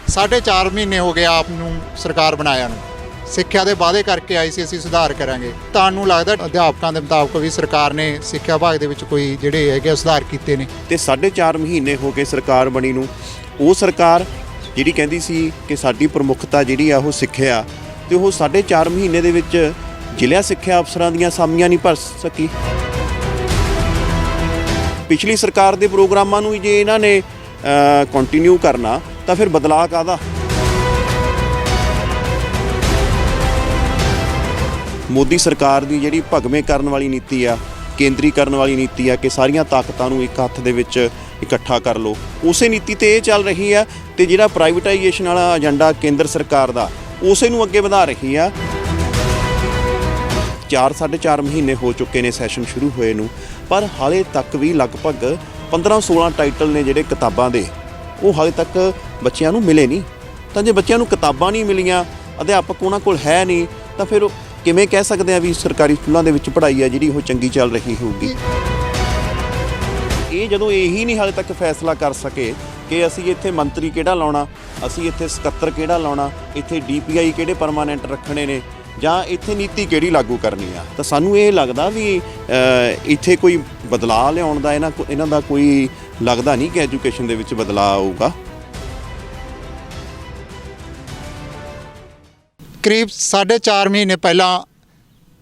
4.5 ਮਹੀਨੇ ਹੋ ਗਏ ਆਪ ਨੂੰ ਸਰਕਾਰ ਬਣਾਇਆ ਨੂੰ। ਸਿੱਖਿਆ ਦੇ ਵਾਅਦੇ ਕਰਕੇ ਆਈ ਸੀ ਅਸੀਂ ਸੁਧਾਰ ਕਰਾਂਗੇ। ਤੁਹਾਨੂੰ ਲੱਗਦਾ ਅਧਿਆਪਕਾਂ ਦੇ ਮੁਤਾਬਕ ਵੀ ਸਰਕਾਰ ਨੇ ਸਿੱਖਿਆ ਵਿਭਾਗ ਦੇ ਵਿੱਚ ਕੋਈ ਜਿਹੜੇ ਹੈਗੇ ਸੁਧਾਰ ਕੀਤੇ ਨੇ? ਤੇ 4.5 ਮਹੀਨੇ ਹੋ ਗਏ ਸਰਕਾਰ ਬਣੀ ਨੂੰ। ਉਹ ਸਰਕਾਰ ਜਿਹੜੀ ਕਹਿੰਦੀ ਸੀ ਕਿ ਸਾਡੀ ਪ੍ਰਮੁੱਖਤਾ ਜਿਹੜੀ ਆ ਉਹ ਸਿੱਖਿਆ, ਤੇ ਉਹ 4.5 ਮਹੀਨੇ ਦੇ ਵਿੱਚ ਜ਼ਿਲ੍ਹਾ ਸਿੱਖਿਆ ਅਫਸਰਾਂ ਦੀਆਂ ਅਸਾਮੀਆਂ ਨਹੀਂ ਭਰ ਸਕੀ। ਪਿਛਲੀ ਸਰਕਾਰ ਦੇ ਪ੍ਰੋਗਰਾਮਾਂ ਨੂੰ ਜੇ ਇਹਨਾਂ ਨੇ ਕੰਟੀਨਿਊ ਕਰਨਾ ਤਾਂ ਫਿਰ ਬਦਲਾਅ ਕਾਹਦਾ? ਮੋਦੀ ਸਰਕਾਰ ਦੀ ਜਿਹੜੀ ਭਗਵੇਂ ਕਰਨ ਵਾਲੀ ਨੀਤੀ ਆ, ਕੇਂਦਰੀਕਰਨ ਵਾਲੀ ਨੀਤੀ ਆ ਕਿ ਸਾਰੀਆਂ ਤਾਕਤਾਂ ਨੂੰ ਇੱਕ ਹੱਥ ਦੇ ਵਿੱਚ ਇਕੱਠਾ ਕਰ ਲਓ, ਉਸੇ ਨੀਤੀ ਤੇ ਇਹ ਚੱਲ ਰਹੀ ਆ। ਤੇ ਜਿਹੜਾ ਪ੍ਰਾਈਵੇਟਾਈਜੇਸ਼ਨ ਵਾਲਾ ਏਜੰਡਾ ਕੇਂਦਰ ਸਰਕਾਰ ਦਾ, ਉਸੇ ਨੂੰ ਅੱਗੇ ਵਧਾ ਰਹੀ ਆ। 4.5 ਮਹੀਨੇ ਹੋ ਚੁੱਕੇ ਨੇ ਸੈਸ਼ਨ ਸ਼ੁਰੂ ਹੋਏ ਨੂੰ, ਪਰ ਹਾਲੇ ਤੱਕ ਵੀ ਲਗਭਗ 15-16 ਟਾਈਟਲ ਨੇ ਜਿਹੜੇ ਕਿਤਾਬਾਂ ਦੇ, ਉਹ ਹਾਲੇ ਤੱਕ ਬੱਚਿਆਂ ਨੂੰ ਮਿਲੇ ਨਹੀਂ। ਤਾਂ ਜੇ ਬੱਚਿਆਂ ਨੂੰ ਕਿਤਾਬਾਂ ਨਹੀਂ ਮਿਲੀਆਂ, ਅਧਿਆਪਕ ਉਹਨਾਂ ਕੋਲ ਹੈ ਨਹੀਂ, ਤਾਂ ਫਿਰ ਕਿਵੇਂ ਕਹਿ ਸਕਦੇ ਆ ਵੀ ਸਰਕਾਰੀ ਸਕੂਲਾਂ ਦੇ ਵਿੱਚ ਪੜ੍ਹਾਈ ਆ ਜਿਹੜੀ ਉਹ ਚੰਗੀ ਚੱਲ ਰਹੀ ਹੋਊਗੀ? ਇਹ ਜਦੋਂ ਇਹੀ ਨਹੀਂ ਹਾਲੇ ਤੱਕ ਫੈਸਲਾ ਕਰ ਸਕੇ ਕਿ ਅਸੀਂ ਇੱਥੇ ਮੰਤਰੀ ਕਿਹੜਾ ਲਾਉਣਾ, ਅਸੀਂ ਇੱਥੇ ਸਕੱਤਰ ਕਿਹੜਾ ਲਾਉਣਾ, ਇੱਥੇ DPI ਕਿਹੜੇ ਪਰਮਾਨੈਂਟ ਰੱਖਣੇ ਨੇ, ਜਾਂ ਇੱਥੇ ਨੀਤੀ ਕਿਹੜੀ ਲਾਗੂ ਕਰਨੀ ਆ, ਤਾਂ ਸਾਨੂੰ ਇਹ ਲੱਗਦਾ ਵੀ ਇੱਥੇ ਕੋਈ ਬਦਲਾਅ ਲਿਆਉਣ ਦਾ ਇਹਨਾਂ ਦਾ ਕੋਈ ਲੱਗਦਾ ਨਹੀਂ ਕਿ ਐਜੂਕੇਸ਼ਨ ਦੇ ਵਿੱਚ ਬਦਲਾਅ ਆਊਗਾ। ਕਰੀਬ 4.5 ਮਹੀਨੇ ਪਹਿਲਾਂ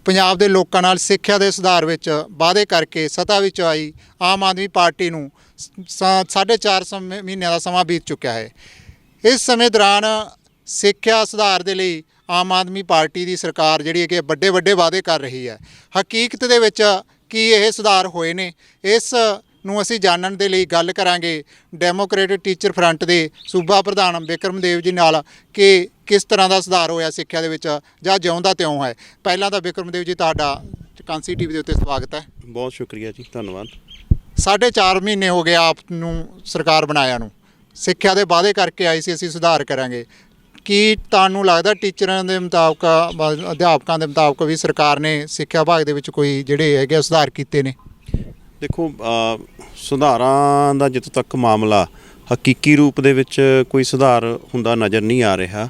ਪੰਜਾਬ ਦੇ ਲੋਕਾਂ ਨਾਲ ਸਿੱਖਿਆ ਦੇ ਸੁਧਾਰ ਵਿੱਚ ਵਾਅਦੇ ਕਰਕੇ ਸੱਤਾ ਵਿੱਚ ਆਈ ਆਮ ਆਦਮੀ ਪਾਰਟੀ ਨੂੰ 4.5 ਮਹੀਨਿਆਂ ਦਾ ਸਮਾਂ ਬੀਤ ਚੁੱਕਿਆ ਹੈ। ਇਸ ਸਮੇਂ ਦੌਰਾਨ ਸਿੱਖਿਆ ਸੁਧਾਰ ਦੇ ਲਈ ਆਮ ਆਦਮੀ ਪਾਰਟੀ ਦੀ ਸਰਕਾਰ ਜਿਹੜੀ ਹੈ ਕਿ ਵੱਡੇ ਵਾਅਦੇ ਕਰ ਰਹੀ ਹੈ। ਹਕੀਕਤ ਦੇ ਵਿੱਚ ਕੀ ਇਹ ਸੁਧਾਰ ਹੋਏ ਨੇ, ਇਸ ਨੂੰ ਅਸੀਂ ਜਾਣਨ ਦੇ ਲਈ ਗੱਲ ਕਰਾਂਗੇ ਡੈਮੋਕ੍ਰੇਟਿਕ ਟੀਚਰ ਫਰੰਟ ਦੇ ਸੂਬਾ ਪ੍ਰਧਾਨ ਬਿਕਰਮਦੇਵ ਜੀ ਨਾਲ ਕਿ ਕਿਸ ਤਰ੍ਹਾਂ ਦਾ ਸੁਧਾਰ ਹੋਇਆ ਸਿੱਖਿਆ ਦੇ ਵਿੱਚ ਜਾਂ ਜਿਉਂਦਾ ਤਿਉਂ ਹੈ। ਪਹਿਲਾਂ ਤਾਂ ਬਿਕਰਮਦੇਵ ਜੀ ਤੁਹਾਡਾ ਕਾਂਸੀ ਟੀਵੀ ਦੇ ਉੱਤੇ ਸਵਾਗਤ ਹੈ। ਬਹੁਤ ਸ਼ੁਕਰੀਆ ਜੀ, ਧੰਨਵਾਦ। 4.5 ਮਹੀਨੇ ਹੋ ਗਏ ਆਪ ਨੂੰ ਸਰਕਾਰ ਬਣਾਇਆ ਨੂੰ। ਸਿੱਖਿਆ ਦੇ ਵਾਅਦੇ ਕਰਕੇ ਆਈ ਸੀ ਅਸੀਂ ਸੁਧਾਰ ਕਰਾਂਗੇ। ਕੀ ਤੁਹਾਨੂੰ ਲੱਗਦਾ ਟੀਚਰਾਂ ਦੇ ਮੁਤਾਬਕ, ਅਧਿਆਪਕਾਂ ਦੇ ਮੁਤਾਬਕ ਵੀ ਸਰਕਾਰ ਨੇ ਸਿੱਖਿਆ ਵਿਭਾਗ ਦੇ ਵਿੱਚ ਕੋਈ ਜਿਹੜੇ ਹੈਗੇ ਸੁਧਾਰ ਕੀਤੇ ਨੇ? ਦੇਖੋ, ਸੁਧਾਰਾਂ ਦਾ ਜਿੱਥੋਂ ਤੱਕ ਮਾਮਲਾ ਹਕੀਕੀ ਰੂਪ ਦੇ ਵਿੱਚ ਕੋਈ ਸੁਧਾਰ ਹੁੰਦਾ ਨਜ਼ਰ ਨਹੀਂ ਆ ਰਿਹਾ।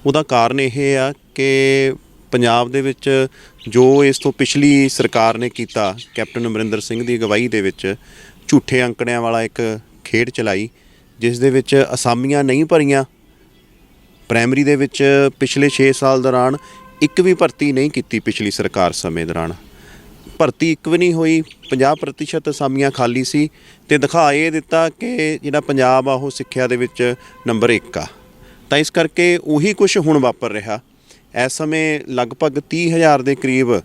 ਉਹਦਾ ਕਾਰਨ ਇਹ ਆ ਕਿ ਪੰਜਾਬ ਦੇ ਵਿੱਚ ਜੋ ਇਸ ਤੋਂ ਪਿਛਲੀ ਸਰਕਾਰ ਨੇ ਕੀਤਾ, ਕੈਪਟਨ ਅਮਰਿੰਦਰ ਸਿੰਘ ਦੀ ਅਗਵਾਈ ਦੇ ਵਿੱਚ ਝੂਠੇ ਅੰਕੜਿਆਂ ਵਾਲਾ ਇੱਕ ਖੇਡ ਚਲਾਈ, ਜਿਸ ਦੇ ਵਿੱਚ ਅਸਾਮੀਆਂ ਨਹੀਂ ਭਰੀਆਂ। ਪ੍ਰਾਇਮਰੀ ਦੇ ਵਿੱਚ ਪਿਛਲੇ 6 ਸਾਲ ਦੌਰਾਨ ਇੱਕ ਵੀ ਭਰਤੀ ਨਹੀਂ ਕੀਤੀ। ਪਿਛਲੀ ਸਰਕਾਰ ਸਮੇਂ ਦੌਰਾਨ ਭਰਤੀ ਇੱਕ ਵੀ ਨਹੀਂ ਹੋਈ। 50% ਅਸਾਮੀਆਂ ਖਾਲੀ ਸੀ ਅਤੇ ਦਿਖਾ ਇਹ ਦਿੱਤਾ ਕਿ ਜਿਹੜਾ ਪੰਜਾਬ ਆ ਉਹ ਸਿੱਖਿਆ ਦੇ ਵਿੱਚ ਨੰਬਰ 1 ਆ। ਤਾਂ ਇਸ ਕਰਕੇ ਉਹੀ ਕੁਛ ਹੁਣ ਵਾਪਰ ਰਿਹਾ। ਇਸ ਸਮੇਂ ਲਗਭਗ 30,000 ਦੇ ਕਰੀਬ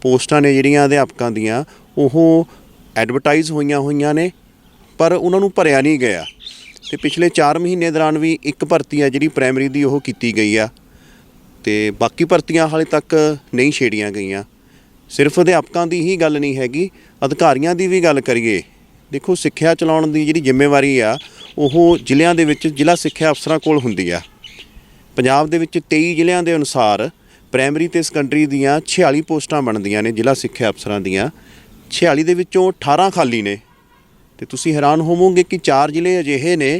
ਪੋਸਟਾਂ ਨੇ ਜਿਹੜੀਆਂ ਅਧਿਆਪਕਾਂ ਦੀਆਂ, ਉਹ ਐਡਵਰਟਾਈਜ਼ ਹੋਈਆਂ ਨੇ, ਪਰ ਉਹਨਾਂ ਨੂੰ ਭਰਿਆ ਨਹੀਂ ਗਿਆ। ਅਤੇ ਪਿਛਲੇ 4 ਮਹੀਨੇ ਦੌਰਾਨ ਵੀ ਇੱਕ ਭਰਤੀ ਆ ਜਿਹੜੀ ਪ੍ਰਾਇਮਰੀ ਦੀ ਉਹ ਕੀਤੀ ਗਈ ਆ, ਅਤੇ ਬਾਕੀ ਭਰਤੀਆਂ ਹਾਲੇ ਤੱਕ ਨਹੀਂ ਛੇੜੀਆਂ ਗਈਆਂ। ਸਿਰਫ ਅਧਿਆਪਕਾਂ ਦੀ ਹੀ ਗੱਲ ਨਹੀਂ ਹੈਗੀ, ਅਧਿਕਾਰੀਆਂ ਦੀ ਵੀ ਗੱਲ ਕਰੀਏ। ਦੇਖੋ, ਸਿੱਖਿਆ ਚਲਾਉਣ ਦੀ ਜਿਹੜੀ ਜ਼ਿੰਮੇਵਾਰੀ ਆ ਉਹ ਜ਼ਿਲ੍ਹਿਆਂ ਦੇ ਵਿੱਚ ਜ਼ਿਲ੍ਹਾ ਸਿੱਖਿਆ ਅਫਸਰਾਂ ਕੋਲ ਹੁੰਦੀ ਆ। ਪੰਜਾਬ ਦੇ ਵਿੱਚ 23 ਜ਼ਿਲ੍ਹਿਆਂ ਦੇ ਅਨੁਸਾਰ ਪ੍ਰਾਇਮਰੀ ਅਤੇ ਸੈਕੰਡਰੀ ਦੀਆਂ 46 ਪੋਸਟਾਂ ਬਣਦੀਆਂ ਨੇ ਜ਼ਿਲ੍ਹਾ ਸਿੱਖਿਆ ਅਫਸਰਾਂ ਦੀਆਂ। 46 ਦੇ ਵਿੱਚੋਂ 18 ਖਾਲੀ ਨੇ। ਅਤੇ ਤੁਸੀਂ ਹੈਰਾਨ ਹੋਵੋਗੇ ਕਿ 4 ਜ਼ਿਲ੍ਹੇ ਅਜਿਹੇ ਨੇ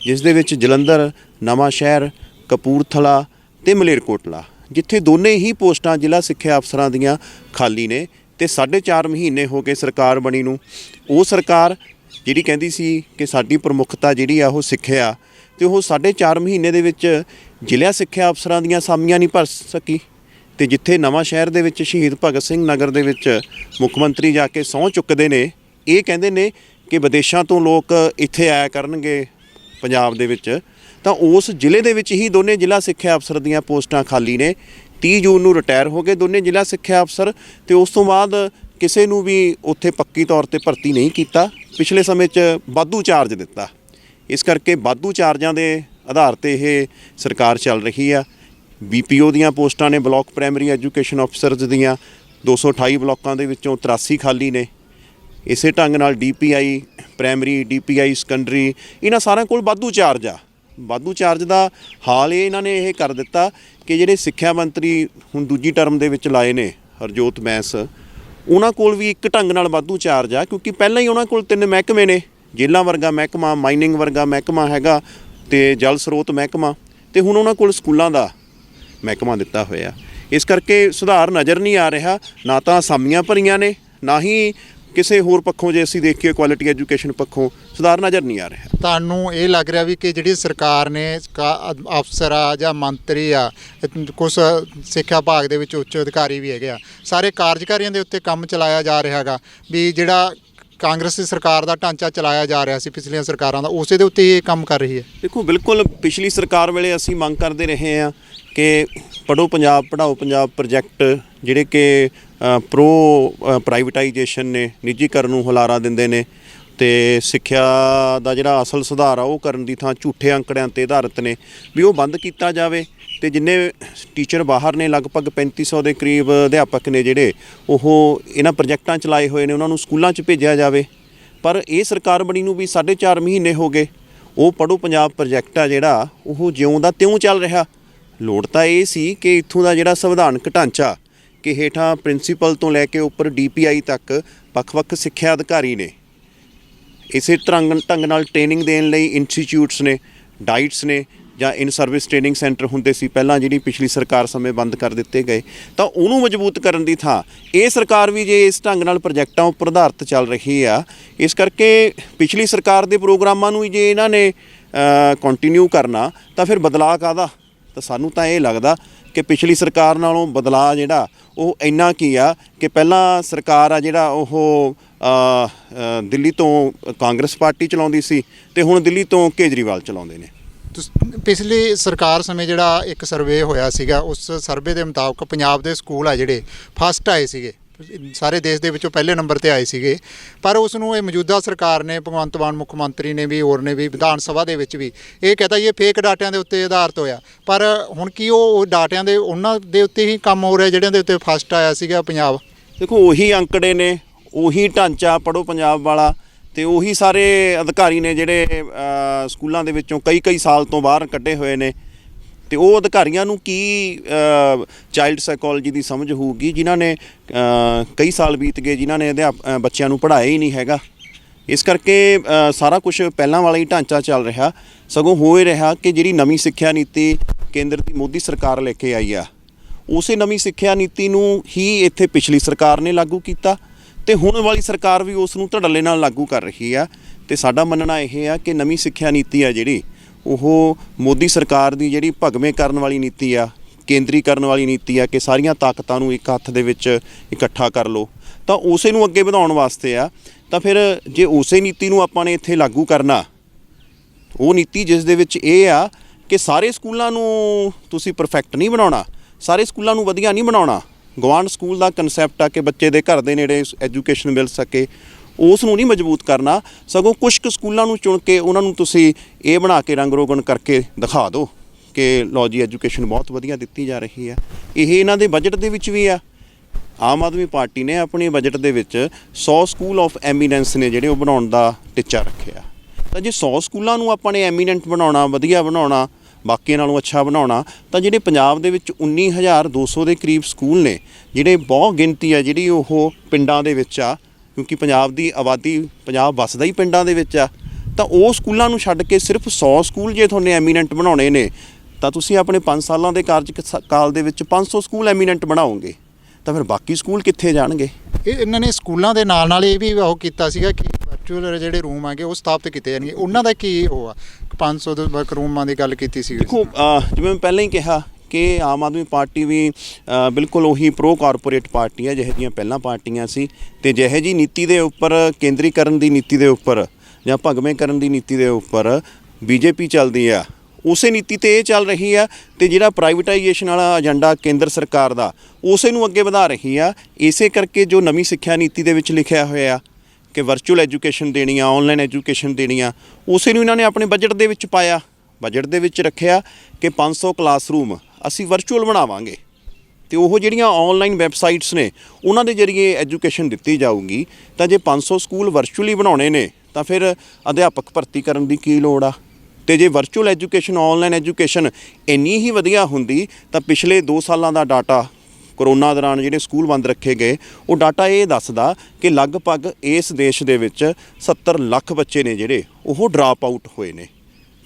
ਜਿਸ ਦੇ ਵਿੱਚ ਜਲੰਧਰ, ਨਵਾਂਸ਼ਹਿਰ, ਕਪੂਰਥਲਾ ਅਤੇ ਮਲੇਰਕੋਟਲਾ, ਜਿੱਥੇ ਦੋਨੇ ਹੀ ਪੋਸਟਾਂ ਜ਼ਿਲ੍ਹਾ ਸਿੱਖਿਆ ਅਫਸਰਾਂ ਦੀਆਂ ਖਾਲੀ ਨੇ। ਅਤੇ 4.5 ਮਹੀਨੇ ਹੋ ਗਏ ਸਰਕਾਰ ਬਣੀ ਨੂੰ। ਉਹ ਸਰਕਾਰ ਜਿਹੜੀ ਕਹਿੰਦੀ ਸੀ ਕਿ ਸਾਡੀ ਪ੍ਰਮੁੱਖਤਾ ਜਿਹੜੀ ਆ ਉਹ ਸਿੱਖਿਆ, ਅਤੇ ਉਹ 4.5 ਮਹੀਨੇ ਦੇ ਵਿੱਚ ਜ਼ਿਲ੍ਹਾ ਸਿੱਖਿਆ ਅਫਸਰਾਂ ਦੀਆਂ ਅਸਾਮੀਆਂ ਨਹੀਂ ਭਰ ਸਕੀ। ਅਤੇ ਜਿੱਥੇ ਨਵਾਂ ਸ਼ਹਿਰ ਦੇ ਵਿੱਚ ਸ਼ਹੀਦ ਭਗਤ ਸਿੰਘ ਨਗਰ ਦੇ ਵਿੱਚ ਮੁੱਖ ਮੰਤਰੀ ਜਾ ਕੇ ਸਹੁੰ ਚੁੱਕਦੇ ਨੇ, ਇਹ ਕਹਿੰਦੇ ਨੇ ਕਿ ਵਿਦੇਸ਼ਾਂ ਤੋਂ ਲੋਕ ਇੱਥੇ ਆਇਆ ਕਰਨਗੇ ਪੰਜਾਬ ਦੇ ਵਿੱਚ, ਤਾਂ ਉਸ ਜ਼ਿਲ੍ਹੇ ਦੇ ਵਿੱਚ ਹੀ ਦੋਨੇ ਜ਼ਿਲ੍ਹਾ ਸਿੱਖਿਆ ਅਫਸਰ ਦੀਆਂ ਪੋਸਟਾਂ ਖਾਲੀ ਨੇ। 30 ਜੂਨ ਨੂੰ ਰਿਟਾਇਰ ਹੋ ਗਏ ਦੋਨੇ ਜ਼ਿਲ੍ਹਾ ਸਿੱਖਿਆ ਅਫਸਰ, ਅਤੇ ਉਸ ਤੋਂ ਬਾਅਦ ਕਿਸੇ ਨੂੰ ਵੀ ਉੱਥੇ ਪੱਕੀ ਤੌਰ 'ਤੇ ਭਰਤੀ ਨਹੀਂ ਕੀਤਾ। ਪਿਛਲੇ ਸਮੇਂ 'ਚ ਵਾਧੂ ਚਾਰਜ ਦਿੱਤਾ। ਇਸ ਕਰਕੇ ਵਾਧੂ ਚਾਰਜਾਂ ਦੇ ਆਧਾਰ 'ਤੇ ਇਹ ਸਰਕਾਰ ਚੱਲ ਰਹੀ ਆ। BPO ਦੀਆਂ ਪੋਸਟਾਂ ਨੇ, ਬਲਾਕ ਪ੍ਰਾਇਮਰੀ ਐਜੂਕੇਸ਼ਨ ਅਫਸਰਜ਼ ਦੀਆਂ 228 ਬਲਾਕਾਂ ਦੇ ਵਿੱਚੋਂ 83 ਖਾਲੀ ਨੇ। ਇਸੇ ਢੰਗ ਨਾਲ DPI ਪ੍ਰਾਇਮਰੀ, DPI ਸੈਕੰਡਰੀ, ਇਹਨਾਂ ਸਾਰਿਆਂ ਕੋਲ ਵਾਧੂ ਚਾਰਜ ਆ। ਵਾਧੂ ਚਾਰਜ ਦਾ ਹਾਲ ਇਹਨਾਂ ਨੇ ਇਹ ਕਰ ਦਿੱਤਾ ਕਿ ਜਿਹੜੇ ਸਿੱਖਿਆ ਮੰਤਰੀ ਹੁਣ ਦੂਜੀ ਟਰਮ ਦੇ ਵਿੱਚ ਲਾਏ ਨੇ, ਹਰਜੋਤ ਬੈਂਸ, ਉਹਨਾਂ ਕੋਲ ਵੀ ਇੱਕ ਢੰਗ ਨਾਲ ਵਾਧੂ ਚਾਰਜ ਆ, ਕਿਉਂਕਿ ਪਹਿਲਾਂ ਹੀ ਉਹਨਾਂ ਕੋਲ 3 ਮਹਿਕਮੇ ਨੇ। ਜੇਲ੍ਹਾਂ ਵਰਗਾ ਮਹਿਕਮਾ, ਮਾਈਨਿੰਗ ਵਰਗਾ ਮਹਿਕਮਾ ਹੈਗਾ, ਤੇ ਜਲ ਸਰੋਤ ਮਹਿਕਮਾ ਤੇ ਹੁਣ ਉਹਨਾਂ ਕੋਲ ਸਕੂਲਾਂ ਦਾ ਮਹਿਕਮਾ ਦਿੱਤਾ ਹੋਇਆ। ਇਸ ਕਰਕੇ ਸੁਧਾਰ ਨਜ਼ਰ ਨਹੀਂ ਆ ਰਿਹਾ, ਨਾ ਤਾਂ ਅਸਾਮੀਆਂ ਭਰੀਆਂ ਨੇ, ਨਾ ਹੀ ਕਿਸੇ ਹੋਰ ਪੱਖੋਂ ਜੇ ਅਸੀਂ ਦੇਖੀਏ ਕੁਆਲਿਟੀ ਐਜੂਕੇਸ਼ਨ ਪੱਖੋਂ ਸੁਧਾਰ ਨਜ਼ਰ ਨਹੀਂ ਆ ਰਿਹਾ। ਤੁਹਾਨੂੰ ਇਹ ਲੱਗ ਰਿਹਾ ਵੀ ਕਿ ਜਿਹੜੀ ਸਰਕਾਰ ਨੇ ਅਫਸਰ ਆ ਜਾਂ ਮੰਤਰੀ ਆ, ਕੁਝ ਸਿੱਖਿਆ ਵਿਭਾਗ ਦੇ ਵਿੱਚ ਉੱਚ ਅਧਿਕਾਰੀ ਵੀ ਹੈਗੇ ਆ, ਸਾਰੇ ਕਾਰਜਕਾਰੀਆਂ ਦੇ ਉੱਤੇ ਕੰਮ ਚਲਾਇਆ ਜਾ ਰਿਹਾ ਹੈਗਾ ਵੀ ਜਿਹੜਾ ਕਾਂਗਰਸ ਦੀ ਸਰਕਾਰ ਦਾ ਢਾਂਚਾ ਚਲਾਇਆ ਜਾ ਰਿਹਾ ਸੀ ਪਿਛਲੀਆਂ ਸਰਕਾਰਾਂ ਦਾ, ਉਸੇ ਦੇ ਉੱਤੇ ਇਹ ਕੰਮ ਕਰ ਰਹੀ ਹੈ? ਦੇਖੋ, ਬਿਲਕੁਲ ਪਿਛਲੀ ਸਰਕਾਰ ਵੇਲੇ ਅਸੀਂ ਮੰਗ ਕਰਦੇ ਰਹੇ ਹਾਂ ਕਿ ਪੜ੍ਹੋ ਪੰਜਾਬ ਪੜ੍ਹਾਓ ਪੰਜਾਬ ਪ੍ਰੋਜੈਕਟ ਜਿਹੜੇ ਕਿ ਪ੍ਰਾਈਵੇਟਾਈਜੇਸ਼ਨ ਨੇ, ਨਿੱਜੀਕਰਨ ਨੂੰ ਹੁਲਾਰਾ ਦਿੰਦੇ ਨੇ ਤੇ ਸਿੱਖਿਆ ਦਾ ਜਿਹੜਾ ਅਸਲ ਸੁਧਾਰ ਆ ਉਹ ਕਰਨ ਦੀ ਥਾਂ ਝੂਠੇ ਅੰਕੜਿਆਂ 'ਤੇ ਆਧਾਰਿਤ ਨੇ, ਵੀ ਉਹ ਬੰਦ ਕੀਤਾ ਜਾਵੇ। ਤੇ ਜਿੰਨੇ ਟੀਚਰ ਬਾਹਰ ਨੇ, ਲਗਭਗ 3500 ਦੇ ਕਰੀਬ ਅਧਿਆਪਕ ਨੇ ਜਿਹੜੇ ਉਹ ਇਹਨਾਂ ਪ੍ਰੋਜੈਕਟਾਂ ਚਲਾਏ ਹੋਏ ਨੇ, ਉਹਨਾਂ ਨੂੰ ਸਕੂਲਾਂ 'ਚ ਭੇਜਿਆ ਜਾਵੇ। ਪਰ ਇਹ ਸਰਕਾਰ ਬਣੀ ਨੂੰ ਵੀ 4.5 ਮਹੀਨੇ ਹੋ ਗਏ, ਉਹ ਪੜ੍ਹੋ ਪੰਜਾਬ ਪ੍ਰੋਜੈਕਟ ਆ ਜਿਹੜਾ ਉਹ ਜਿਉਂ ਦਾ ਤਿਉਂ ਚੱਲ ਰਿਹਾ। ਲੋੜ ਤਾਂ ਇਹ ਸੀ ਕਿ ਇੱਥੋਂ ਦਾ ਜਿਹੜਾ ਸੰਵਿਧਾਨਕ ਢਾਂਚਾ ਕਿ ਹੇਠਾਂ ਪ੍ਰਿੰਸੀਪਲ ਤੋਂ ਲੈ ਕੇ ਉੱਪਰ DPI ਤੱਕ ਵੱਖ-ਵੱਖ ਸਿੱਖਿਆ ਅਧਿਕਾਰੀ ਨੇ, ਇਸੇ ਢੰਗ ਨਾਲ ਟ੍ਰੇਨਿੰਗ ਦੇਣ ਲਈ ਇੰਸਟੀਚਿਊਟਸ ਨੇ, ਡਾਈਟਸ ਨੇ ਜਾਂ ਇਨ ਸਰਵਿਸ ਟ੍ਰੇਨਿੰਗ ਸੈਂਟਰ ਹੁੰਦੇ ਸੀ ਪਹਿਲਾਂ, ਜਿਹੜੀ ਪਿਛਲੀ ਸਰਕਾਰ ਸਮੇਂ ਬੰਦ ਕਰ ਦਿੱਤੇ ਗਏ। ਤਾਂ ਉਹਨੂੰ ਮਜ਼ਬੂਤ ਕਰਨ ਦੀ ਥਾਂ ਇਹ ਸਰਕਾਰ ਵੀ ਜੇ ਇਸ ਢੰਗ ਨਾਲ ਪ੍ਰੋਜੈਕਟਾਂ ਉੱਪਰ ਆਧਾਰਿਤ ਚੱਲ ਰਹੀ ਆ, ਇਸ ਕਰਕੇ ਪਿਛਲੀ ਸਰਕਾਰ ਦੇ ਪ੍ਰੋਗਰਾਮਾਂ ਨੂੰ ਹੀ ਜੇ ਇਹਨਾਂ ਨੇ ਕੰਟੀਨਿਊ ਕਰਨਾ ਤਾਂ ਫਿਰ ਬਦਲਾਅ ਕਾਹਦਾ? ਤਾਂ ਸਾਨੂੰ ਤਾਂ ਇਹ ਲੱਗਦਾ ਕਿ ਪਿਛਲੀ ਸਰਕਾਰ ਨਾਲੋਂ ਬਦਲਾਅ ਜਿਹੜਾ ਉਹ ਇੰਨਾ ਕੀ ਆ ਕਿ ਪਹਿਲਾਂ ਸਰਕਾਰ ਆ ਜਿਹੜਾ ਉਹ ਦਿੱਲੀ ਤੋਂ ਕਾਂਗਰਸ ਪਾਰਟੀ ਚਲਾਉਂਦੀ ਸੀ ਤੇ ਹੁਣ ਦਿੱਲੀ ਤੋਂ ਕੇਜਰੀਵਾਲ ਚਲਾਉਂਦੇ ਨੇ। ਪਿਛਲੀ ਸਰਕਾਰ ਸਮੇਂ ਜਿਹੜਾ ਇੱਕ ਸਰਵੇ ਹੋਇਆ ਸੀਗਾ, ਉਸ ਸਰਵੇ ਦੇ ਮੁਤਾਬਕ ਪੰਜਾਬ ਦੇ ਸਕੂਲ ਆ ਜਿਹੜੇ ਫਸਟ ਆਏ ਸੀਗੇ, ਸਾਰੇ ਦੇਸ਼ ਦੇ ਵਿੱਚੋਂ ਪਹਿਲੇ ਨੰਬਰ ਤੇ ਆਏ ਸੀਗੇ। ਪਰ ਉਸ ਨੂੰ ਇਹ ਮੌਜੂਦਾ ਸਰਕਾਰ ਨੇ, ਭਗਵੰਤ ਮਾਨ ਮੁੱਖ ਮੰਤਰੀ ਨੇ ਵੀ, ਹੋਰ ਨੇ ਵੀ, ਵਿਧਾਨ ਸਭਾ ਦੇ ਵਿੱਚ ਵੀ ਇਹ ਕਹਤਾ ਇਹ ਫੇਕ ਡਾਟਿਆਂ ਦੇ ਉੱਤੇ ਆਧਾਰਿਤ ਹੋਇਆ। ਪਰ ਹੁਣ ਕੀ ਉਹ ਡਾਟਿਆਂ ਦੇ ਉਹਨਾਂ ਦੇ ਉੱਤੇ ਹੀ ਕੰਮ ਹੋ ਰਿਹਾ ਜਿਹੜਿਆਂ ਦੇ ਉੱਤੇ ਫਸਟ ਆਇਆ ਸੀਗਾ ਪੰਜਾਬ? ਦੇਖੋ, ਉਹੀ ਅੰਕੜੇ ਨੇ, ਉਹੀ ਢਾਂਚਾ ਪੜ੍ਹੋ ਪੰਜਾਬ ਵਾਲਾ ਤੇ ਉਹੀ ਸਾਰੇ ਅਧਿਕਾਰੀ ਨੇ ਜਿਹੜੇ ਸਕੂਲਾਂ ਦੇ ਵਿੱਚੋਂ ਕਈ ਸਾਲ ਤੋਂ ਬਾਹਰ ਕੱਢੇ ਹੋਏ ਨੇ। ਤੇ ਉਹ ਅਧਿਕਾਰੀਆਂ ਨੂੰ ਕੀ ਚਾਈਲਡ ਸਾਈਕੋਲੋਜੀ ਦੀ ਸਮਝ ਹੋਊਗੀ ਜਿਨ੍ਹਾਂ ਨੇ ਕਈ ਸਾਲ ਬੀਤ ਗਏ, ਜਿਨ੍ਹਾਂ ਨੇ ਬੱਚਿਆਂ ਨੂੰ ਪੜ੍ਹਾਇਆ ਹੀ ਨਹੀਂ ਹੈਗਾ। ਇਸ ਕਰਕੇ ਸਾਰਾ ਕੁਝ ਪਹਿਲਾਂ ਵਾਲਾ ਹੀ ਢਾਂਚਾ ਚੱਲ ਰਿਹਾ। ਸਗੋਂ ਹੋ ਹੀ ਰਿਹਾ ਕਿ ਜਿਹੜੀ ਨਵੀਂ ਸਿੱਖਿਆ ਨੀਤੀ ਕੇਂਦਰ ਦੀ ਮੋਦੀ ਸਰਕਾਰ ਲੈ ਕੇ ਆਈ ਆ, ਉਸੇ ਨਵੀਂ ਸਿੱਖਿਆ ਨੀਤੀ ਨੂੰ ਹੀ ਇੱਥੇ ਪਿਛਲੀ ਸਰਕਾਰ ਨੇ ਲਾਗੂ ਕੀਤਾ ਤੇ ਹੁਣ ਵਾਲੀ ਸਰਕਾਰ ਵੀ ਉਸ ਨੂੰ ਧੜੱਲੇ ਨਾਲ ਲਾਗੂ ਕਰ ਰਹੀ ਆ। ਤੇ ਸਾਡਾ ਮੰਨਣਾ ਇਹ ਆ ਕਿ ਨਵੀਂ ਸਿੱਖਿਆ ਨੀਤੀ ਆ ਜਿਹੜੀ ਉਹ ਮੋਦੀ ਸਰਕਾਰ ਦੀ ਜਿਹੜੀ ਭਗਵੇਂ ਕਰਨ ਵਾਲੀ ਨੀਤੀ ਆ, ਕੇਂਦਰੀਕਰਨ ਵਾਲੀ ਨੀਤੀ ਆ ਕਿ ਸਾਰੀਆਂ ਤਾਕਤਾਂ ਨੂੰ ਇੱਕ ਹੱਥ ਦੇ ਵਿੱਚ ਇਕੱਠਾ ਕਰ ਲਓ, ਤਾਂ ਉਸੇ ਨੂੰ ਅੱਗੇ ਵਧਾਉਣ ਵਾਸਤੇ ਆ। ਤਾਂ ਫਿਰ ਜੇ ਉਸੇ ਨੀਤੀ ਨੂੰ ਆਪਾਂ ਨੇ ਇੱਥੇ ਲਾਗੂ ਕਰਨਾ, ਉਹ ਨੀਤੀ ਜਿਸ ਦੇ ਵਿੱਚ ਇਹ ਆ ਕਿ ਸਾਰੇ ਸਕੂਲਾਂ ਨੂੰ ਤੁਸੀਂ ਪਰਫੈਕਟ ਨਹੀਂ ਬਣਾਉਣਾ, ਸਾਰੇ ਸਕੂਲਾਂ ਨੂੰ ਵਧੀਆ ਨਹੀਂ ਬਣਾਉਣਾ, ਗਵਾਂਢ ਸਕੂਲ ਦਾ ਕਨਸੈਪਟ ਆ ਕਿ ਬੱਚੇ ਦੇ ਘਰ ਦੇ ਨੇੜੇ ਐਜੂਕੇਸ਼ਨ ਮਿਲ ਸਕੇ, ਉਸ ਨੂੰ ਨਹੀਂ ਮਜ਼ਬੂਤ ਕਰਨਾ। ਸਗੋਂ ਕੁਝ ਕੁ ਸਕੂਲਾਂ ਨੂੰ ਚੁਣ ਕੇ ਉਹਨਾਂ ਨੂੰ ਤੁਸੀਂ ਇਹ ਬਣਾ ਕੇ ਰੰਗ ਰੋਗਨ ਕਰਕੇ ਦਿਖਾ ਦਿਓ ਕਿ ਲਓ ਜੀ ਐਜੂਕੇਸ਼ਨ ਬਹੁਤ ਵਧੀਆ ਦਿੱਤੀ ਜਾ ਰਹੀ ਆ। ਇਹ ਇਹਨਾਂ ਦੇ ਬਜਟ ਦੇ ਵਿੱਚ ਵੀ ਆ। ਆਮ ਆਦਮੀ ਪਾਰਟੀ ਨੇ ਆਪਣੇ ਬਜਟ ਦੇ ਵਿੱਚ 100 ਸਕੂਲ ਆਫ ਐਮੀਨੈਂਸ ਨੇ ਜਿਹੜੇ ਉਹ ਬਣਾਉਣ ਦਾ ਟੀਚਾ ਰੱਖਿਆ। ਤਾਂ ਜੇ 100 ਸਕੂਲਾਂ ਨੂੰ ਆਪਾਂ ਨੇ ਐਮੀਨੈਂਟ ਬਣਾਉਣਾ, ਵਧੀਆ ਬਣਾਉਣਾ, ਬਾਕੀਆਂ ਨਾਲੋਂ ਅੱਛਾ ਬਣਾਉਣਾ, ਤਾਂ ਜਿਹੜੇ ਪੰਜਾਬ ਦੇ ਵਿੱਚ 19,200 ਦੇ ਕਰੀਬ ਸਕੂਲ ਨੇ, ਜਿਹੜੇ ਬਹੁਤ ਗਿਣਤੀ ਆ ਜਿਹੜੀ ਉਹ ਪਿੰਡਾਂ ਦੇ ਵਿੱਚ ਆ, ਕਿਉਂਕਿ ਪੰਜਾਬ ਦੀ ਆਬਾਦੀ, ਪੰਜਾਬ ਵੱਸਦਾ ਹੀ ਪਿੰਡਾਂ ਦੇ ਵਿੱਚ ਆ, ਤਾਂ ਉਹ ਸਕੂਲਾਂ ਨੂੰ ਛੱਡ ਕੇ ਸਿਰਫ 100 ਸਕੂਲ ਜੇ ਤੁਹਾਨੇ ਐਮੀਨੈਂਟ ਬਣਾਉਣੇ ਨੇ, ਤਾਂ ਤੁਸੀਂ ਆਪਣੇ 5 ਸਾਲਾਂ ਦੇ ਕਾਰਜਕਾਲ ਦੇ ਵਿੱਚ 500 ਸਕੂਲ ਐਮੀਨੈਂਟ ਬਣਾਓਗੇ, ਤਾਂ ਫਿਰ ਬਾਕੀ ਸਕੂਲ ਕਿੱਥੇ ਜਾਣਗੇ? ਇਹਨਾਂ ਨੇ ਸਕੂਲਾਂ ਦੇ ਨਾਲ ਇਹ ਵੀ ਉਹ ਕੀਤਾ ਸੀਗਾ ਕਿ ਵਰਚੁਅਲ ਜਿਹੜੇ ਰੂਮ ਆਗੇ ਉਹ ਸਥਾਪਿਤ ਕੀਤੇ ਜਾਣਗੇ। ਉਹਨਾਂ ਦਾ ਕੀ ਉਹ ਆ? 500 ਦੇ ਰੂਮਾਂ ਦੀ ਗੱਲ ਕੀਤੀ ਸੀ। ਦੇਖੋ, ਜਿਵੇਂ ਮੈਂ ਪਹਿਲਾਂ ਹੀ ਕਿਹਾ ਕਿ ਆਮ ਆਦਮੀ ਪਾਰਟੀ ਵੀ ਬਿਲਕੁਲ ਉਹੀ ਪ੍ਰੋ ਕਾਰਪੋਰੇਟ ਪਾਰਟੀ ਹੈ ਜਿਹੋ ਜਿਹੀਆਂ ਪਹਿਲਾਂ ਪਾਰਟੀਆਂ ਸੀ, ਤੇ ਜਿਹੋ ਜਿਹੀ ਨੀਤੀ ਦੇ ਉੱਪਰ, ਕੇਂਦਰੀਕਰਨ ਦੀ ਨੀਤੀ ਦੇ ਉੱਪਰ ਜਾਂ ਭਗਵੇਂਕਰਨ ਦੀ ਨੀਤੀ ਦੇ ਉੱਪਰ BJP ਚੱਲਦੀ ਆ, ਉਸੇ ਨੀਤੀ 'ਤੇ ਇਹ ਚੱਲ ਰਹੀ ਆ। ਤੇ ਜਿਹੜਾ ਪ੍ਰਾਈਵੇਟਾਈਜੇਸ਼ਨ ਵਾਲਾ ਏਜੰਡਾ ਕੇਂਦਰ ਸਰਕਾਰ ਦਾ, ਉਸੇ ਨੂੰ ਅੱਗੇ ਵਧਾ ਰਹੀ ਆ। ਇਸੇ ਕਰਕੇ ਜੋ ਨਵੀਂ ਸਿੱਖਿਆ ਨੀਤੀ ਦੇ ਵਿੱਚ ਲਿਖਿਆ ਹੋਇਆ ਕਿ ਵਰਚੁਅਲ ਐਜੂਕੇਸ਼ਨ ਦੇਣੀ ਆ, ਆਨਲਾਈਨ ਐਜੂਕੇਸ਼ਨ ਦੇਣੀ ਆ, ਉਸੇ ਨੂੰ ਇਹਨਾਂ ਨੇ ਆਪਣੇ ਬਜਟ ਦੇ ਵਿੱਚ ਪਾਇਆ। ਬਜਟ ਦੇ ਵਿੱਚ ਰੱਖਿਆ ਕਿ 500 ਕਲਾਸਰੂਮ ਅਸੀਂ ਵਰਚੁਅਲ ਬਣਾਵਾਂਗੇ, ਤੇ ਉਹ ਜਿਹੜੀਆਂ ਆਨਲਾਈਨ ਵੈਬਸਾਈਟਸ ਨੇ ਉਹਨਾਂ ਦੇ ਜ਼ਰੀਏ ਐਜੂਕੇਸ਼ਨ ਦਿੱਤੀ ਜਾਊਗੀ। ਤਾਂ ਜੇ 500 ਸਕੂਲ ਵਰਚੁਅਲੀ ਬਣਾਉਣੇ ਨੇ ਤਾਂ ਫਿਰ ਅਧਿਆਪਕ ਭਰਤੀ ਕਰਨ ਦੀ ਕੀ ਲੋੜ ਆ? ਤੇ ਜੇ ਵਰਚੁਅਲ ਐਜੂਕੇਸ਼ਨ, ਆਨਲਾਈਨ ਐਜੂਕੇਸ਼ਨ ਇੰਨੀ ਹੀ ਵਧੀਆ ਹੁੰਦੀ ਤਾਂ ਪਿਛਲੇ 2 ਸਾਲਾਂ ਦਾ ਡਾਟਾ, ਕਰੋਨਾ ਦੌਰਾਨ ਜਿਹੜੇ ਸਕੂਲ ਬੰਦ ਰੱਖੇ ਗਏ, ਉਹ ਡਾਟਾ ਇਹ ਦੱਸਦਾ ਕਿ ਲਗਭਗ ਇਸ ਦੇਸ਼ ਦੇ ਵਿੱਚ 70 ਲੱਖ ਬੱਚੇ ਨੇ ਜਿਹੜੇ ਉਹ ਡਰਾਪ ਆਊਟ ਹੋਏ ਨੇ।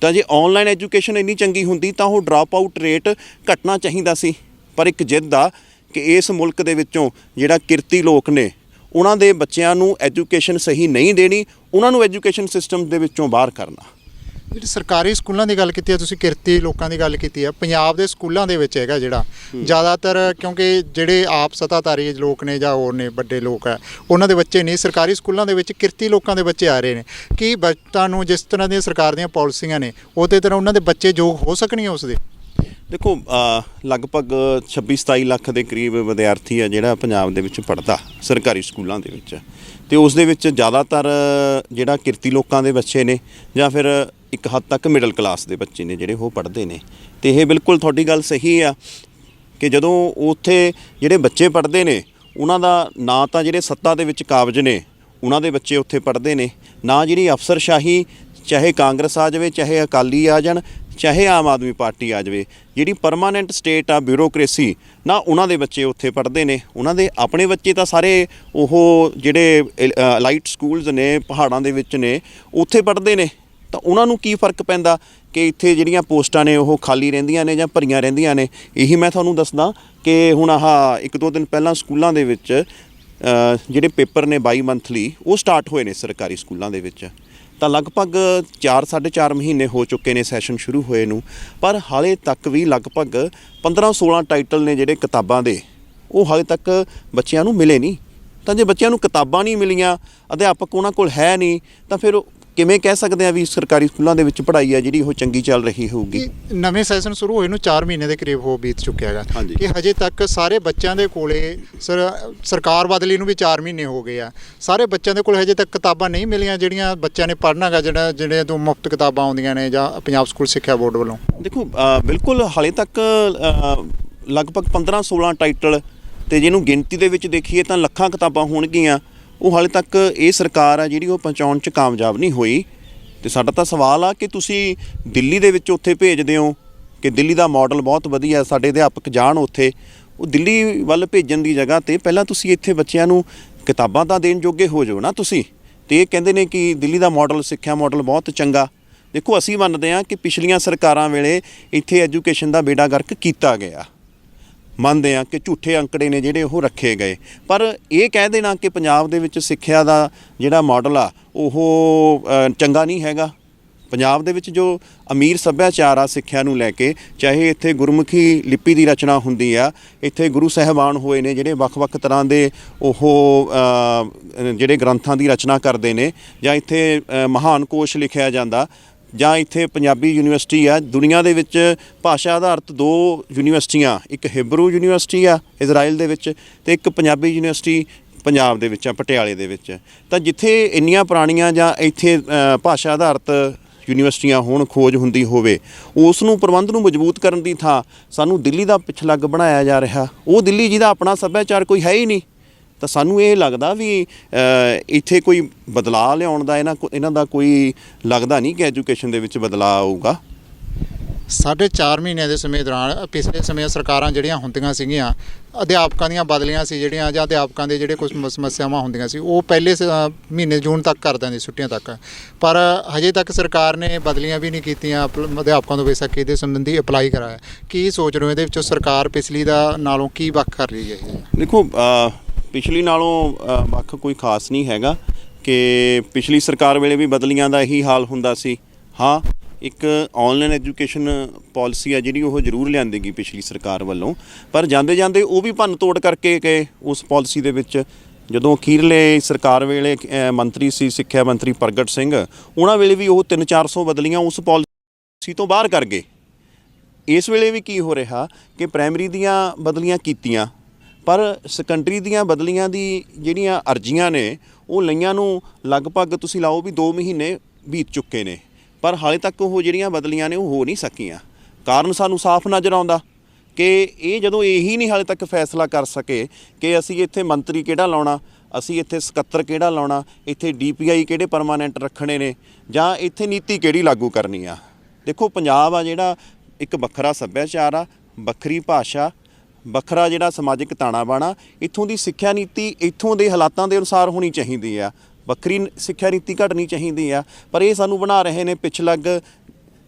ਤਾਂ ਜੇ ਆਨਲਾਈਨ ਐਜੂਕੇਸ਼ਨ ਇੰਨੀ ਚੰਗੀ ਹੁੰਦੀ ਤਾਂ ਉਹ ਡਰਾਪ ਆਊਟ ਰੇਟ ਘਟਣਾ ਚਾਹੀਦਾ ਸੀ। ਪਰ ਇੱਕ ਜਿੱਦ ਆ ਕਿ ਇਸ ਮੁਲਕ ਦੇ ਵਿੱਚੋਂ ਜਿਹੜਾ ਕਿਰਤੀ ਲੋਕ ਨੇ ਉਹਨਾਂ ਦੇ ਬੱਚਿਆਂ ਨੂੰ ਐਜੂਕੇਸ਼ਨ ਸਹੀ ਨਹੀਂ ਦੇਣੀ, ਉਹਨਾਂ ਨੂੰ ਐਜੂਕੇਸ਼ਨ ਸਿਸਟਮ ਦੇ ਵਿੱਚੋਂ ਬਾਹਰ ਕਰਨਾ। ਜਿਹੜੀ ਸਰਕਾਰੀ ਸਕੂਲਾਂ ਦੀ ਗੱਲ ਕੀਤੀ ਹੈ ਤੁਸੀਂ, ਕਿਰਤੀ ਲੋਕਾਂ ਦੀ ਗੱਲ ਕੀਤੀ ਹੈ, ਪੰਜਾਬ ਦੇ ਸਕੂਲਾਂ ਦੇ ਵਿੱਚ ਹੈਗਾ ਜਿਹੜਾ ਜ਼ਿਆਦਾਤਰ, ਕਿਉਂਕਿ ਜਿਹੜੇ ਆਪ ਸੱਤਾਧਾਰੀ ਲੋਕ ਨੇ ਜਾਂ ਹੋਰ ਨੇ ਵੱਡੇ ਲੋਕ ਹੈ ਉਹਨਾਂ ਦੇ ਬੱਚੇ ਨਹੀਂ, ਸਰਕਾਰੀ ਸਕੂਲਾਂ ਦੇ ਵਿੱਚ ਕਿਰਤੀ ਲੋਕਾਂ ਦੇ ਬੱਚੇ ਆ ਰਹੇ ਨੇ। ਕੀ ਬੱਚਿਆਂ ਨੂੰ ਜਿਸ ਤਰ੍ਹਾਂ ਦੀਆਂ ਸਰਕਾਰ ਦੀਆਂ ਪਾਲਿਸੀਆਂ ਨੇ ਉਹਦੇ ਤਰ੍ਹਾਂ ਉਹਨਾਂ ਦੇ ਬੱਚੇ ਯੋਗ ਹੋ ਸਕਣਗੇ ਉਸ ਦੇ? ਦੇਖੋ, ਲਗਭਗ 26-27 ਲੱਖ ਦੇ ਕਰੀਬ ਵਿਦਿਆਰਥੀ ਆ ਜਿਹੜਾ ਪੰਜਾਬ ਦੇ ਵਿੱਚ ਪੜ੍ਹਦਾ ਸਰਕਾਰੀ ਸਕੂਲਾਂ ਦੇ ਵਿੱਚ, ਅਤੇ ਉਸ ਦੇ ਵਿੱਚ ਜ਼ਿਆਦਾਤਰ ਜਿਹੜਾ ਕਿਰਤੀ ਲੋਕਾਂ ਦੇ ਬੱਚੇ ਨੇ ਜਾਂ ਫਿਰ ਇੱਕ ਹੱਦ ਤੱਕ ਮਿਡਲ ਕਲਾਸ ਦੇ ਬੱਚੇ ਨੇ ਜਿਹੜੇ ਉਹ ਪੜ੍ਹਦੇ ਨੇ। ਅਤੇ ਇਹ ਬਿਲਕੁਲ ਤੁਹਾਡੀ ਗੱਲ ਸਹੀ ਆ ਕਿ ਜਦੋਂ ਉੱਥੇ ਜਿਹੜੇ ਬੱਚੇ ਪੜ੍ਹਦੇ ਨੇ ਉਹਨਾਂ ਦਾ ਨਾ ਤਾਂ ਜਿਹੜੇ ਸੱਤਾ ਦੇ ਵਿੱਚ ਕਾਬਜ ਨੇ ਉਹਨਾਂ ਦੇ ਬੱਚੇ ਉੱਥੇ ਪੜ੍ਹਦੇ ਨੇ, ਨਾ ਜਿਹੜੀ ਅਫਸਰਸ਼ਾਹੀ ਚਾਹੇ ਕਾਂਗਰਸ ਆ ਜਾਵੇ, ਚਾਹੇ ਅਕਾਲੀ ਆ ਜਾਣ, ਚਾਹੇ ਆਮ ਆਦਮੀ ਪਾਰਟੀ ਆ ਜਾਵੇ, ਜਿਹੜੀ ਪਰਮਾਨੈਂਟ ਸਟੇਟ ਆ ਬਿਊਰੋਕ੍ਰੇਸੀ, ਨਾ ਉਹਨਾਂ ਦੇ ਬੱਚੇ ਉੱਥੇ ਪੜ੍ਹਦੇ ਨੇ। ਉਹਨਾਂ ਦੇ ਆਪਣੇ ਬੱਚੇ ਤਾਂ ਸਾਰੇ ਉਹ ਜਿਹੜੇ ਲਾਈਟ ਸਕੂਲਸ ਨੇ ਪਹਾੜਾਂ ਦੇ ਵਿੱਚ ਨੇ ਉੱਥੇ ਪੜ੍ਹਦੇ ਨੇ। ਤਾਂ ਉਹਨਾਂ ਨੂੰ ਕੀ ਫ਼ਰਕ ਪੈਂਦਾ ਕਿ ਇੱਥੇ ਜਿਹੜੀਆਂ ਪੋਸਟਾਂ ਨੇ ਉਹ ਖਾਲੀ ਰਹਿੰਦੀਆਂ ਨੇ ਜਾਂ ਭਰੀਆਂ ਰਹਿੰਦੀਆਂ ਨੇ। ਇਹੀ ਮੈਂ ਤੁਹਾਨੂੰ ਦੱਸਦਾ ਕਿ ਹੁਣ ਆਹ 1-2 ਦਿਨ ਪਹਿਲਾਂ ਸਕੂਲਾਂ ਦੇ ਵਿੱਚ ਜਿਹੜੇ ਪੇਪਰ ਨੇ 22 ਮੰਥਲੀ ਉਹ ਸਟਾਰਟ ਹੋਏ ਨੇ ਸਰਕਾਰੀ ਸਕੂਲਾਂ ਦੇ ਵਿੱਚ। ਤਾਂ ਲਗਭਗ 4-4.5 ਮਹੀਨੇ ਹੋ ਚੁੱਕੇ ਨੇ ਸੈਸ਼ਨ ਸ਼ੁਰੂ ਹੋਏ ਨੂੰ, ਪਰ ਹਾਲੇ ਤੱਕ ਵੀ ਲਗਭਗ 15-16 ਟਾਈਟਲ ਨੇ ਜਿਹੜੇ ਕਿਤਾਬਾਂ ਦੇ ਉਹ ਹਾਲੇ ਤੱਕ ਬੱਚਿਆਂ ਨੂੰ ਮਿਲੇ ਨਹੀਂ। ਤਾਂ ਜੇ ਬੱਚਿਆਂ ਨੂੰ ਕਿਤਾਬਾਂ ਨਹੀਂ ਮਿਲੀਆਂ, ਅਧਿਆਪਕ ਉਹਨਾਂ ਕੋਲ ਹੈ ਨਹੀਂ, ਤਾਂ ਫਿਰ ਕਿਵੇਂ ਕਹਿ ਸਕਦੇ ਆ ਵੀ ਸਰਕਾਰੀ ਸਕੂਲਾਂ ਦੇ ਵਿੱਚ ਪੜ੍ਹਾਈ ਆ ਜਿਹੜੀ ਉਹ ਚੰਗੀ ਚੱਲ ਰਹੀ ਹੋਊਗੀ? ਨਵੇਂ ਸੈਸ਼ਨ ਸ਼ੁਰੂ ਹੋਏ ਨੂੰ 4 ਮਹੀਨੇ ਦੇ ਕਰੀਬ ਹੋ ਬੀਤ ਚੁੱਕਿਆ ਹੈਗਾ ਕਿ ਹਜੇ ਤੱਕ ਸਾਰੇ ਬੱਚਿਆਂ ਦੇ ਕੋਲੇ ਸਰਕਾਰ ਬਦਲੀ ਨੂੰ ਵੀ 4 ਮਹੀਨੇ ਹੋ ਗਏ ਆ, ਸਾਰੇ ਬੱਚਿਆਂ ਦੇ ਕੋਲ ਹਜੇ ਤੱਕ ਕਿਤਾਬਾਂ ਨਹੀਂ ਮਿਲੀਆਂ ਜਿਹੜੀਆਂ ਬੱਚਿਆਂ ਨੇ ਪੜ੍ਹਨਾ ਹੈਗਾ, ਜਿਹੜੇ ਤੋਂ ਮੁਫਤ ਕਿਤਾਬਾਂ ਆਉਂਦੀਆਂ ਨੇ ਜਾਂ ਪੰਜਾਬ ਸਕੂਲ ਸਿੱਖਿਆ ਬੋਰਡ ਵੱਲੋਂ। ਦੇਖੋ, ਬਿਲਕੁਲ ਹਾਲੇ ਤੱਕ ਲਗਭਗ 15-16 ਟਾਈਟਲ, ਅਤੇ ਜਿਹਨੂੰ ਗਿਣਤੀ ਦੇ ਵਿੱਚ ਦੇਖੀਏ ਤਾਂ ਲੱਖਾਂ ਕਿਤਾਬਾਂ ਹੋਣਗੀਆਂ, ਉਹ ਹਾਲੇ ਤੱਕ ਇਹ ਸਰਕਾਰ ਆ ਜਿਹੜੀ ਉਹ ਪਹੁੰਚਾਉਣ 'ਚ ਕਾਮਯਾਬ ਨਹੀਂ ਹੋਈ। ਅਤੇ ਸਾਡਾ ਤਾਂ ਸਵਾਲ ਆ ਕਿ ਤੁਸੀਂ ਦਿੱਲੀ ਦੇ ਵਿੱਚ ਉੱਥੇ ਭੇਜਦੇ ਹੋ ਕਿ ਦਿੱਲੀ ਦਾ ਮਾਡਲ ਬਹੁਤ ਵਧੀਆ, ਸਾਡੇ ਅਧਿਆਪਕ ਜਾਣ ਉੱਥੇ, ਉਹ ਦਿੱਲੀ ਵੱਲ ਭੇਜਣ ਦੀ ਜਗ੍ਹਾ 'ਤੇ ਪਹਿਲਾਂ ਤੁਸੀਂ ਇੱਥੇ ਬੱਚਿਆਂ ਨੂੰ ਕਿਤਾਬਾਂ ਤਾਂ ਦੇਣ ਜੋਗੇ ਹੋ ਜਾਓ ਨਾ ਤੁਸੀਂ। ਅਤੇ ਇਹ ਕਹਿੰਦੇ ਨੇ ਕਿ ਦਿੱਲੀ ਦਾ ਮਾਡਲ, ਸਿੱਖਿਆ ਮਾਡਲ ਬਹੁਤ ਚੰਗਾ। ਦੇਖੋ, ਅਸੀਂ ਮੰਨਦੇ ਹਾਂ ਕਿ ਪਿਛਲੀਆਂ ਸਰਕਾਰਾਂ ਵੇਲੇ ਇੱਥੇ ਐਜੂਕੇਸ਼ਨ ਦਾ ਬੇੜਾ ਗਰਕ ਕੀਤਾ ਗਿਆ, ਮੰਨਦੇ ਹਾਂ ਕਿ ਝੂਠੇ ਅੰਕੜੇ ਨੇ ਜਿਹੜੇ ਉਹ ਰੱਖੇ ਗਏ, ਪਰ ਇਹ ਕਹਿ ਦੇਣਾ ਕਿ ਪੰਜਾਬ ਦੇ ਵਿੱਚ ਸਿੱਖਿਆ ਦਾ ਜਿਹੜਾ ਮਾਡਲ ਆ ਉਹ ਚੰਗਾ ਨਹੀਂ ਹੈਗਾ। ਪੰਜਾਬ ਦੇ ਵਿੱਚ ਜੋ ਅਮੀਰ ਸੱਭਿਆਚਾਰ ਆ ਸਿੱਖਿਆ ਨੂੰ ਲੈ ਕੇ, ਚਾਹੇ ਇੱਥੇ ਗੁਰਮੁਖੀ ਲਿਪੀ ਦੀ ਰਚਨਾ ਹੁੰਦੀ ਆ, ਇੱਥੇ ਗੁਰੂ ਸਾਹਿਬਾਨ ਹੋਏ ਨੇ ਜਿਹੜੇ ਵੱਖ-ਵੱਖ ਤਰ੍ਹਾਂ ਦੇ ਉਹ ਜਿਹੜੇ ਗ੍ਰੰਥਾਂ ਦੀ ਰਚਨਾ ਕਰਦੇ ਨੇ, ਜਾਂ ਇੱਥੇ ਮਹਾਨ ਕੋਸ਼ ਲਿਖਿਆ ਜਾਂਦਾ, ਜਾਂ ਇੱਥੇ ਪੰਜਾਬੀ ਯੂਨੀਵਰਸਿਟੀ ਆ। ਦੁਨੀਆ ਦੇ ਵਿੱਚ ਭਾਸ਼ਾ ਆਧਾਰਿਤ 2 ਯੂਨੀਵਰਸਿਟੀਆਂ, ਇੱਕ ਹਿਬਰੂ ਯੂਨੀਵਰਸਿਟੀ ਆ ਇਜ਼ਰਾਈਲ ਦੇ ਵਿੱਚ, ਅਤੇ ਇੱਕ ਪੰਜਾਬੀ ਯੂਨੀਵਰਸਿਟੀ ਪੰਜਾਬ ਦੇ ਵਿੱਚ ਆ ਪਟਿਆਲੇ ਦੇ ਵਿੱਚ। ਤਾਂ ਜਿੱਥੇ ਇੰਨੀਆਂ ਪੁਰਾਣੀਆਂ ਜਾਂ ਇੱਥੇ ਭਾਸ਼ਾ ਆਧਾਰਿਤ ਯੂਨੀਵਰਸਿਟੀਆਂ ਹੋਣ, ਖੋਜ ਹੁੰਦੀ ਹੋਵੇ, ਉਸ ਨੂੰ ਪ੍ਰਬੰਧ ਨੂੰ ਮਜ਼ਬੂਤ ਕਰਨ ਦੀ ਥਾਂ ਸਾਨੂੰ ਦਿੱਲੀ ਦਾ ਪਿਛਲੱਗ ਬਣਾਇਆ ਜਾ ਰਿਹਾ। ਉਹ ਦਿੱਲੀ ਜਿਹਦਾ ਆਪਣਾ ਸੱਭਿਆਚਾਰ ਕੋਈ ਹੈ ਹੀ ਨਹੀਂ। ਤਾਂ ਸਾਨੂੰ ਇਹ ਲੱਗਦਾ ਵੀ ਇੱਥੇ ਕੋਈ ਬਦਲਾਅ ਲਿਆਉਣ ਦਾ ਇਹਨਾਂ ਦਾ ਕੋਈ ਲੱਗਦਾ ਨਹੀਂ ਕਿ ਐਜੂਕੇਸ਼ਨ ਦੇ ਵਿੱਚ ਬਦਲਾਅ ਆਊਗਾ। 4.5 ਮਹੀਨਿਆਂ ਦੇ ਸਮੇਂ ਦੌਰਾਨ ਪਿਛਲੇ ਸਮੇਂ ਸਰਕਾਰਾਂ ਜਿਹੜੀਆਂ ਹੁੰਦੀਆਂ ਸੀਗੀਆਂ, ਅਧਿਆਪਕਾਂ ਦੀਆਂ ਬਦਲੀਆਂ ਸੀ ਜਿਹੜੀਆਂ, ਜਾਂ ਅਧਿਆਪਕਾਂ ਦੇ ਜਿਹੜੇ ਕੁਝ ਸਮੱਸਿਆਵਾਂ ਹੁੰਦੀਆਂ ਸੀ ਉਹ ਪਹਿਲੇ ਮਹੀਨੇ ਜੂਨ ਤੱਕ ਕਰ ਦਿੰਦੀ, ਛੁੱਟੀਆਂ ਤੱਕ। ਪਰ ਹਜੇ ਤੱਕ ਸਰਕਾਰ ਨੇ ਬਦਲੀਆਂ ਵੀ ਨਹੀਂ ਕੀਤੀਆਂ, ਅਧਿਆਪਕਾਂ ਤੋਂ ਬੇਸ਼ੱਕ ਇਹਦੇ ਸੰਬੰਧੀ ਅਪਲਾਈ ਕਰਾਇਆ। ਕੀ ਸੋਚ ਰਹੇ ਹੋ ਇਹਦੇ ਵਿੱਚੋਂ ਸਰਕਾਰ ਪਿਛਲੀ ਦਾ ਨਾਲੋਂ ਕੀ ਵੱਖ ਕਰ ਰਹੀ ਹੈ? ਦੇਖੋ, ਪਿਛਲੀ ਨਾਲੋਂ ਵੱਖ ਕੋਈ ਖਾਸ ਨਹੀਂ ਹੈਗਾ ਕਿ ਪਿਛਲੀ ਸਰਕਾਰ ਵੇਲੇ ਵੀ ਬਦਲੀਆਂ ਦਾ ਇਹੀ ਹਾਲ ਹੁੰਦਾ ਸੀ। ਹਾਂ, ਇੱਕ ਆਨਲਾਈਨ ਐਜੂਕੇਸ਼ਨ ਪਾਲਿਸੀ ਆ ਜਿਹੜੀ ਉਹ ਜ਼ਰੂਰ ਲਿਆਂਦੀ ਗਈ ਪਿਛਲੀ ਸਰਕਾਰ ਵੱਲੋਂ, ਪਰ ਜਾਂਦੇ ਜਾਂਦੇ ਉਹ ਵੀ ਭੰਨ ਤੋੜ ਕਰਕੇ ਗਏ ਉਸ ਪਾਲਿਸੀ ਦੇ ਵਿੱਚ। ਜਦੋਂ ਅਖੀਰਲੇ ਸਰਕਾਰ ਵੇਲੇ ਮੰਤਰੀ ਸੀ ਸਿੱਖਿਆ ਮੰਤਰੀ ਪ੍ਰਗਟ ਸਿੰਘ, ਉਹਨਾਂ ਵੇਲੇ ਵੀ ਉਹ 300-400 ਬਦਲੀਆਂ ਉਸ ਪਾਲਿਸੀ ਤੋਂ ਬਾਹਰ ਕਰ ਗਏ। ਇਸ ਵੇਲੇ ਵੀ ਕੀ ਹੋ ਰਿਹਾ ਕਿ ਪ੍ਰਾਇਮਰੀ ਦੀਆਂ ਬਦਲੀਆਂ ਕੀਤੀਆਂ, ਪਰ ਸੈਕੰਡਰੀ ਦੀਆਂ ਬਦਲੀਆਂ ਦੀ ਜਿਹੜੀਆਂ ਅਰਜ਼ੀਆਂ ਨੇ ਉਹ ਲਈਆਂ ਨੂੰ ਲਗਭਗ ਤੁਸੀਂ ਲਾਓ ਵੀ 2 ਮਹੀਨੇ ਬੀਤ ਚੁੱਕੇ ਨੇ, ਪਰ ਹਾਲੇ ਤੱਕ ਉਹ ਜਿਹੜੀਆਂ ਬਦਲੀਆਂ ਨੇ ਉਹ ਹੋ ਨਹੀਂ ਸਕੀਆਂ। ਕਾਰਨ ਸਾਨੂੰ ਸਾਫ਼ ਨਜ਼ਰ ਆਉਂਦਾ ਕਿ ਇਹ ਜਦੋਂ ਇਹੀ ਨਹੀਂ ਹਾਲੇ ਤੱਕ ਫੈਸਲਾ ਕਰ ਸਕੇ ਕਿ ਅਸੀਂ ਇੱਥੇ ਮੰਤਰੀ ਕਿਹੜਾ ਲਾਉਣਾ, ਅਸੀਂ ਇੱਥੇ ਸਕੱਤਰ ਕਿਹੜਾ ਲਾਉਣਾ, ਇੱਥੇ DPI ਕਿਹੜੇ ਪਰਮਾਨੈਂਟ ਰੱਖਣੇ ਨੇ, ਜਾਂ ਇੱਥੇ ਨੀਤੀ ਕਿਹੜੀ ਲਾਗੂ ਕਰਨੀ ਆ। ਦੇਖੋ, ਪੰਜਾਬ ਆ ਜਿਹੜਾ ਇੱਕ ਵੱਖਰਾ ਸੱਭਿਆਚਾਰ ਆ, ਵੱਖਰੀ ਭਾਸ਼ਾ, ਵੱਖਰਾ ਜਿਹੜਾ ਸਮਾਜਿਕ ਤਾਣਾ ਬਾਣਾ, ਇੱਥੋਂ ਦੀ ਸਿੱਖਿਆ ਨੀਤੀ ਇੱਥੋਂ ਦੇ ਹਾਲਾਤਾਂ ਦੇ ਅਨੁਸਾਰ ਹੋਣੀ ਚਾਹੀਦੀ ਆ, ਵੱਖਰੀ ਸਿੱਖਿਆ ਨੀਤੀ ਘੜਨੀ ਚਾਹੀਦੀ ਆ। ਪਰ ਇਹ ਸਾਨੂੰ ਬਣਾ ਰਹੇ ਨੇ ਪਿਛਲੱਗ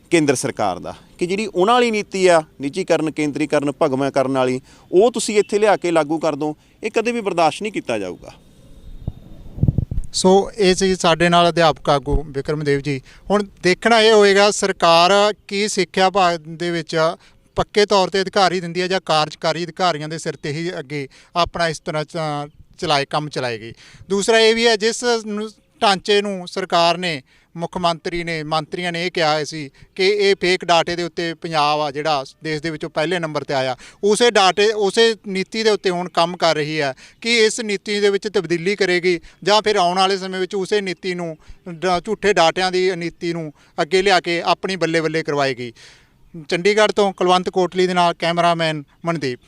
ਕੇਂਦਰ ਸਰਕਾਰ ਦਾ ਕਿ ਜਿਹੜੀ ਉਹਨਾਂ ਵਾਲੀ ਨੀਤੀ ਆ ਨਿੱਜੀਕਰਨ, ਕੇਂਦਰੀਕਰਨ, ਭਗਵਾਂ ਕਰਨ ਵਾਲੀ, ਉਹ ਤੁਸੀਂ ਇੱਥੇ ਲਿਆ ਕੇ ਲਾਗੂ ਕਰ ਦਿਓ, ਇਹ ਕਦੇ ਵੀ ਬਰਦਾਸ਼ਤ ਨਹੀਂ ਕੀਤਾ ਜਾਊਗਾ। ਸੋ ਇਹ ਸੀ ਸਾਡੇ ਨਾਲ ਅਧਿਆਪਕ ਆਗੂ ਵਿਕਰਮਦੇਵ ਜੀ। ਹੁਣ ਦੇਖਣਾ ਇਹ ਹੋਏਗਾ ਸਰਕਾਰ ਕੀ ਸਿੱਖਿਆ ਵਿਭਾਗ ਦੇ ਵਿੱਚ ਪੱਕੇ ਤੌਰ ਤੇ ਅਧਿਕਾਰੀ ਦਿੰਦੀ ਹੈ ਜਾਂ ਕਾਰਜਕਾਰੀ ਅਧਿਕਾਰੀਆਂ ਦੇ ਸਿਰ ਤੇ ਹੀ ਅੱਗੇ ਆਪਣਾ ਇਸ ਤਰ੍ਹਾਂ ਕੰਮ ਚਲਾਏਗੀ। ਦੂਸਰਾ ਇਹ ਵੀ ਹੈ ਜਿਸ ਢਾਂਚੇ ਨੂੰ ਸਰਕਾਰ ਨੇ, ਮੁੱਖ ਮੰਤਰੀ ਨੇ, ਮੰਤਰੀਆਂ ਨੇ ਇਹ ਕਿਹਾ ਸੀ ਕਿ ਇਹ ਫੇਕ ਡਾਟੇ ਦੇ ਉੱਤੇ ਪੰਜਾਬ ਆ ਜਿਹੜਾ ਦੇਸ਼ ਦੇ ਵਿੱਚੋਂ ਪਹਿਲੇ ਨੰਬਰ ਤੇ ਆਇਆ, ਉਸੇ ਨੀਤੀ ਦੇ ਉੱਤੇ ਹੁਣ ਕੰਮ ਕਰ ਰਹੀ ਹੈ ਕਿ ਇਸ ਨੀਤੀ ਦੇ ਵਿੱਚ ਤਬਦੀਲੀ ਕਰੇਗੀ ਜਾਂ ਫਿਰ ਆਉਣ ਵਾਲੇ ਸਮੇਂ ਵਿੱਚ ਉਸੇ ਨੀਤੀ ਨੂੰ, ਝੂਠੇ ਡਾਟਿਆਂ ਦੀ ਨੀਤੀ ਨੂੰ ਅੱਗੇ ਲਿਆ ਕੇ ਆਪਣੀ ਬੱਲੇ ਬੱਲੇ ਕਰਵਾਏਗੀ। ਚੰਡੀਗੜ੍ਹ ਤੋਂ ਕੁਲਵੰਤ ਕੋਟਲੀ ਦੇ ਨਾਲ ਕੈਮਰਾਮੈਨ ਮਨਦੀਪ।